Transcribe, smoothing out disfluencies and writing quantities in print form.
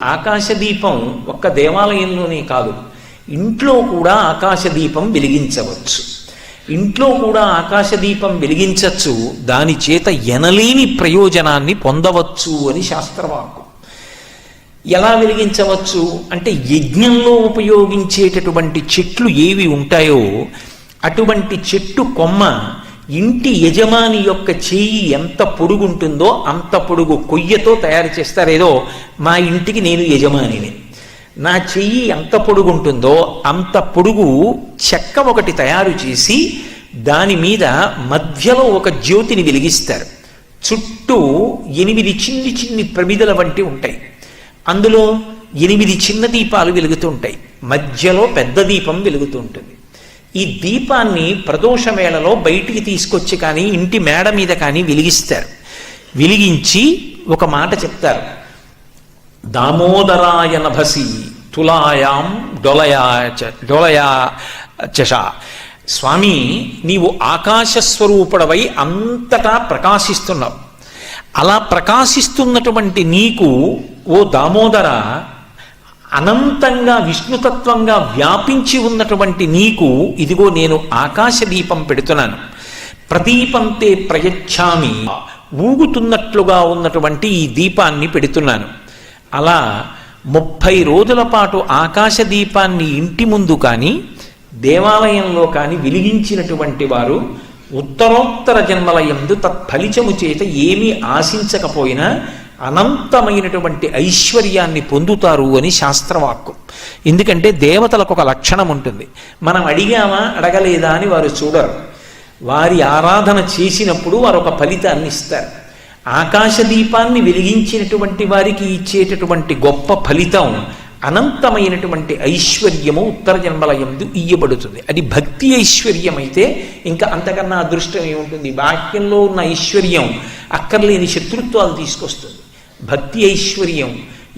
ఆకాశదీపం ఒక్క దేవాలయంలోనే కాదు, ఇంట్లో కూడా ఆకాశదీపం వెలిగించవచ్చు. ఇంట్లో కూడా ఆకాశదీపం వెలిగించవచ్చు, దాని చేత ఎనలేని ప్రయోజనాన్ని పొందవచ్చు అని శాస్త్రవాక్కు. ఎలా వెలిగించవచ్చు అంటే, యజ్ఞంలో ఉపయోగించేటటువంటి చెట్లు ఏవి ఉంటాయో అటువంటి చెట్టు కొమ్మ ఇంటి యజమాని యొక్క చేయి ఎంత పొడుగుంటుందో అంత పొడుగు కొయ్యతో తయారు చేస్తారు. ఏదో మా ఇంటికి నేను యజమానిని, నా చెయ్యి ఎంత పొడుగుంటుందో అంత పొడుగు చెక్క ఒకటి తయారు చేసి దాని మీద మధ్యలో ఒక జ్యోతిని వెలిగిస్తారు. చుట్టూ 8 చిన్ని చిన్ని ప్రమిదల వంటి ఉంటాయి, అందులో 8 చిన్న దీపాలు వెలుగుతూ ఉంటాయి, మధ్యలో పెద్ద దీపం వెలుగుతూ ఉంటుంది. ఈ దీపాన్ని ప్రదోషవేళలో బయటికి తీసుకొచ్చి కానీ ఇంటి మేడ మీద కానీ వెలిగిస్తారు. వెలిగించి ఒక మాట చెప్తారు, దామోదరాయ నభసి తులాయాం డొలయా చష. స్వామి, నీవు ఆకాశస్వరూపుడవై అంతటా ప్రకాశిస్తున్నావు. అలా ప్రకాశిస్తున్నటువంటి నీకు ఓ దామోదర, అనంతంగా విష్ణుతత్వంగా వ్యాపించి ఉన్నటువంటి నీకు ఇదిగో నేను ఆకాశ దీపం పెడుతున్నాను. ప్రదీపంతే ప్రయచ్ఛామి, ఊగుతున్నట్లుగా ఉన్నటువంటి ఈ దీపాన్ని పెడుతున్నాను. అలా 30 రోజుల పాటు ఆకాశ దీపాన్ని ఇంటి ముందు కానీ దేవాలయంలో కానీ వెలిగించినటువంటి వారు ఉత్తరోత్తర జన్మల యందు తత్ఫలితము చేత ఏమీ ఆశించకపోయినా అనంతమైనటువంటి ఐశ్వర్యాన్ని పొందుతారు అని శాస్త్రవాక్కు. ఎందుకంటే దేవతలకు ఒక లక్షణం ఉంటుంది, మనం అడిగామా అడగలేదా అని వారు చూడరు. వారి ఆరాధన చేసినప్పుడు వారు ఒక ఫలితాన్ని ఇస్తారు. ఆకాశ దీపాన్ని వెలిగించినటువంటి వారికి ఇచ్చేటటువంటి గొప్ప ఫలితం అనంతమైనటువంటి ఐశ్వర్యము ఉత్తర జన్మల యందు ఇయ్యబడుతుంది. అది భక్తి ఐశ్వర్యం అయితే ఇంకా అంతకన్నా అదృష్టం ఏముంటుంది? బాహ్యంలో ఉన్న ఐశ్వర్యం అక్కర్లేని శత్రుత్వాలు తీసుకొస్తుంది. భక్తి ఐశ్వర్యం